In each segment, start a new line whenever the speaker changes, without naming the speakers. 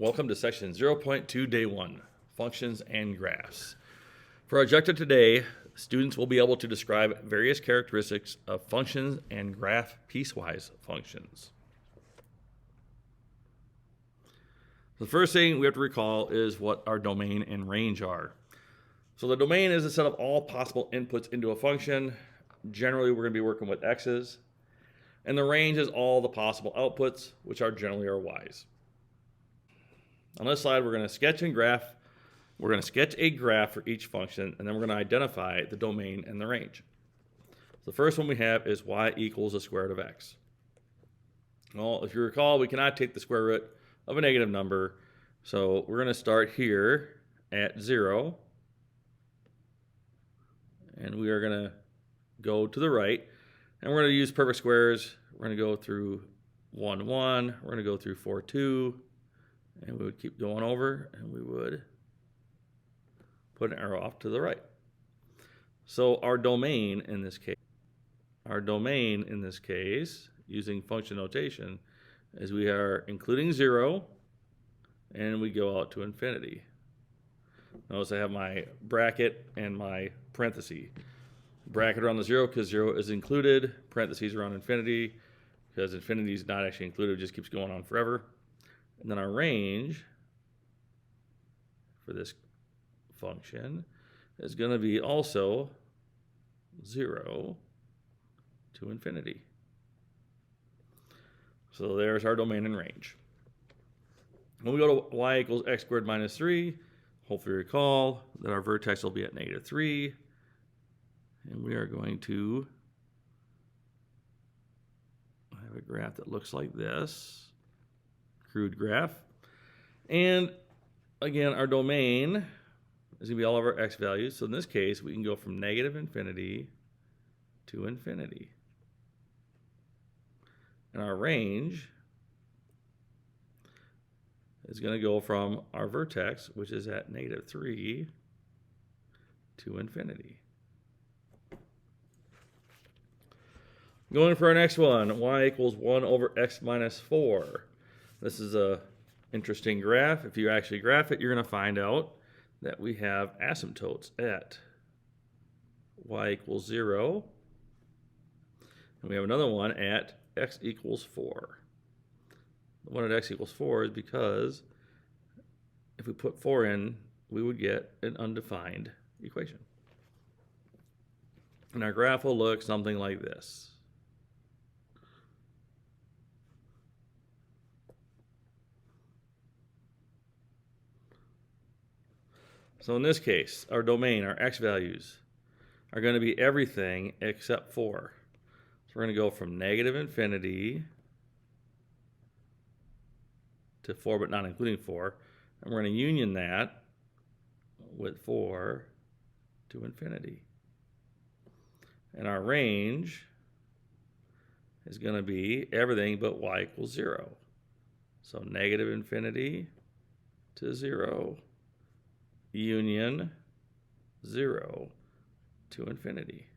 Welcome to section 0.2 day 1, functions and graphs. For our objective today, students will be able to describe various characteristics of functions and graph piecewise functions. The first thing we have to recall is what our domain and range are. So the domain is a set of all possible inputs into a function. Generally, we're going to be working with x's. And the range is all the possible outputs, which are generally our y's. On this slide, we're going to sketch and graph. We're going to sketch a graph for each function, and then we're going to identify the domain and the range. The first one we have is y equals the square root of x. Well, if you recall, we cannot take the square root of a negative number, so we're going to start here at 0, and we are going to go to the right, and we're going to use perfect squares. We're going to go through 1, 1, we're going to go through 4, 2, and we would keep going over, and we would put an arrow off to the right. So our domain in this case, using function notation, is we are including 0, and we go out to infinity. Notice I have my bracket and my parenthesis. Bracket around the 0 because 0 is included, parentheses around infinity because infinity is not actually included, it just keeps going on forever. And then our range for this function is going to be also 0 to infinity. So there's our domain and range. When we go to y equals x squared minus 3, hopefully recall that our vertex will be at negative 3. And we are going to have a graph that looks like this. Crude graph. And again, our domain is going to be all of our x values. So in this case, we can go from negative infinity to infinity. And our range is going to go from our vertex, which is at negative 3, to infinity. Going for our next one, y equals 1 over x minus 4. This is an interesting graph. If you actually graph it, you're going to find out that we have asymptotes at y equals 0. And we have another one at x equals 4. The one at x equals 4 is because if we put 4 in, we would get an undefined equation. And our graph will look something like this. So in this case, our domain, our x values, are going to be everything except 4. So we're going to go from negative infinity to 4, but not including 4. And we're going to union that with 4 to infinity. And our range is going to be everything but y equals 0. So negative infinity to 0. Union 0 to infinity.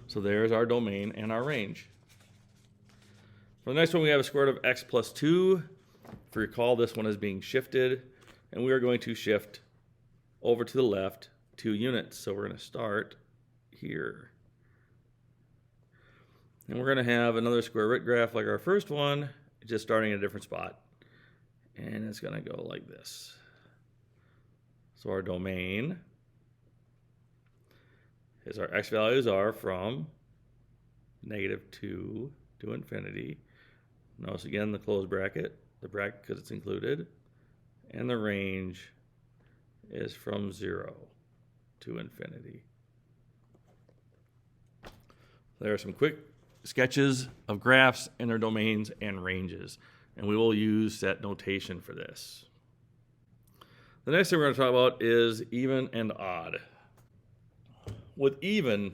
So there's our domain and our range. For the next one, we have a square root of x plus 2. If you recall, this one is being shifted, and we are going to shift over to the left 2 units. So we're going to start here. And we're going to have another square root graph like our first one, just starting at a different spot. And it's going to go like this. So our domain is our x values are from negative 2 to infinity. Notice again the closed bracket, the bracket because it's included. And the range is from 0 to infinity. There are some quick sketches of graphs and their domains and ranges. And we will use that notation for this. The next thing we're going to talk about is even and odd. With even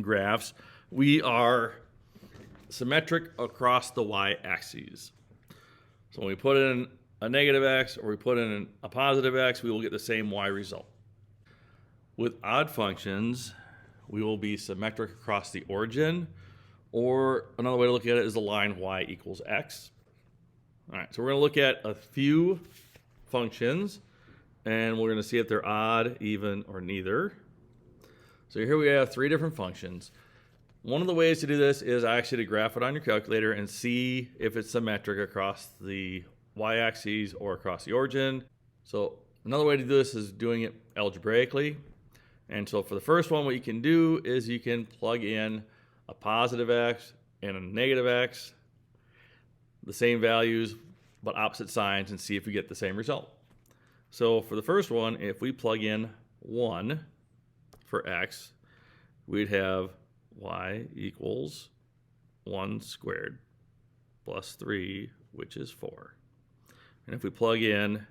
graphs, we are symmetric across the y-axis. So when we put in a negative x or we put in a positive x, we will get the same y result. With odd functions, we will be symmetric across the origin, or another way to look at it is the line y equals x. All right, so we're going to look at a few functions, and we're going to see if they're odd, even, or neither. So here we have 3 different functions. One of the ways to do this is actually to graph it on your calculator and see if it's symmetric across the y-axis or across the origin. So another way to do this is doing it algebraically. And so for the first one, what you can do is you can plug in a positive x and a negative x, the same values but opposite signs, and see if we get the same result. So for the first one, if we plug in 1 for x, we'd have y equals 1 squared plus 3, which is 4. And if we plug in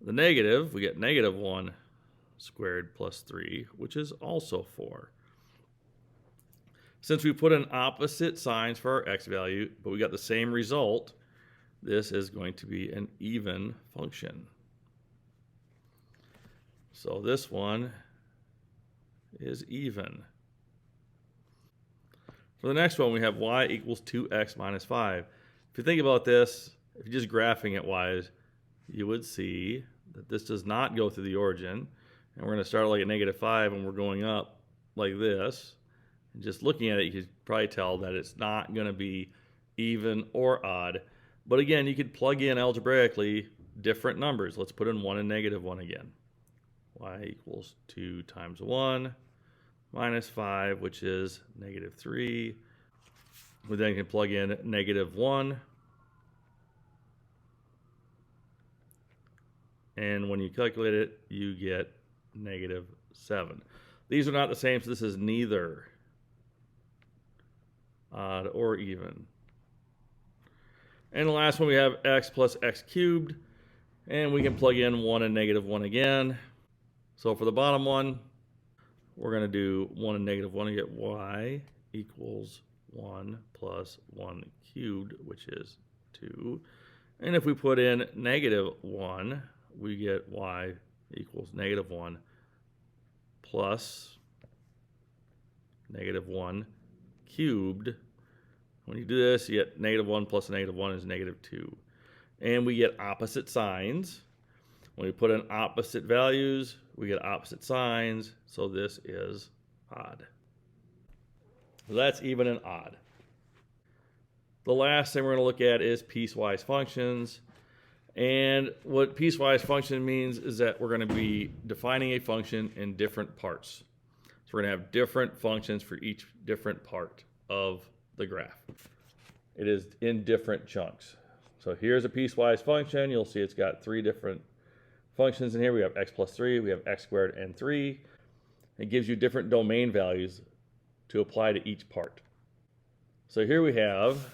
the negative, we get negative 1 squared plus 3, which is also 4. Since we put in opposite signs for our x value, but we got the same result, this is going to be an even function. So this one is even. For the next one, we have y equals 2x minus 5. If you think about this, if you're just graphing it wise, you would see that this does not go through the origin. And we're going to start like at -5 and we're going up like this. And just looking at it, you could probably tell that it's not going to be even or odd. But again, you could plug in algebraically different numbers. Let's put in 1 and -1 again. Y equals 2 times 1 minus 5, which is -3. We then can plug in -1. And when you calculate it, you get -7. These are not the same, so this is neither odd or even. And the last one, we have x plus x cubed, and we can plug in 1 and -1 again. So for the bottom one, we're going to do 1 and -1 and get y equals 1 plus 1 cubed, which is 2. And if we put in -1, we get y equals -1 plus -1 cubed. When you do this, you get -1 plus -1 is -2. And we get opposite signs. When we put in opposite values, we get opposite signs. So this is odd. So that's even and odd. The last thing we're going to look at is piecewise functions. And what piecewise function means is that we're going to be defining a function in different parts. So we're going to have different functions for each different part of the graph. It is in different chunks. So here's a piecewise function. You'll see it's got 3 different functions in here. We have x plus 3, we have x squared, and 3. It gives you different domain values to apply to each part. So here we have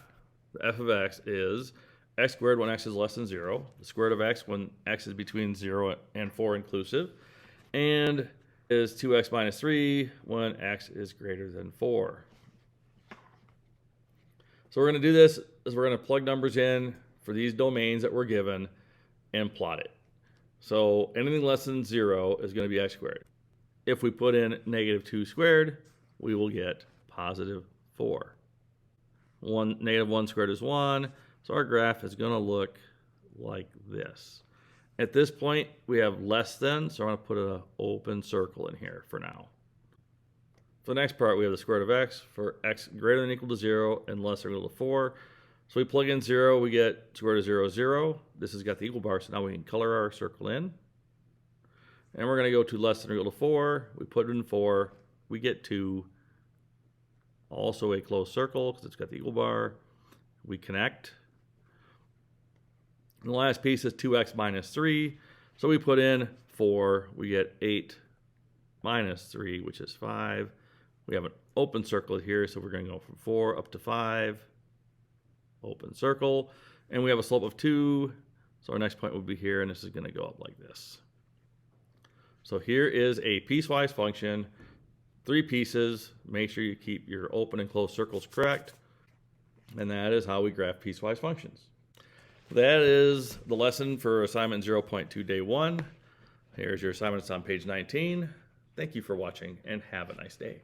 the f of x is x squared when x is less than 0, the square root of x when x is between 0 and 4 inclusive, and is 2x minus 3 when x is greater than 4. So we're going to do this is we're going to plug numbers in for these domains that we're given and plot it. So anything less than 0 is going to be x squared. If we put in -2 squared, we will get positive 4. -1 squared is 1. So our graph is going to look like this. At this point, we have less than, so I'm going to put an open circle in here for now. For the next part, we have the square root of x for x greater than or equal to 0 and less than or equal to 4. So we plug in 0, we get square root of 0 is 0. This has got the equal bar, so now we can color our circle in. And we're going to go to less than or equal to 4. We put in 4, we get 2. Also a closed circle because it's got the equal bar. We connect. And the last piece is 2x minus 3. So we put in 4, we get 8 minus 3, which is 5. We have an open circle here, so we're going to go from 4 up to 5. Open circle. And we have a slope of 2. So our next point would be here, and this is going to go up like this. So here is a piecewise function. 3 pieces. Make sure you keep your open and closed circles correct. And that is how we graph piecewise functions. That is the lesson for assignment 0.2 day 1. Here's your assignments on page 19. Thank you for watching and have a nice day.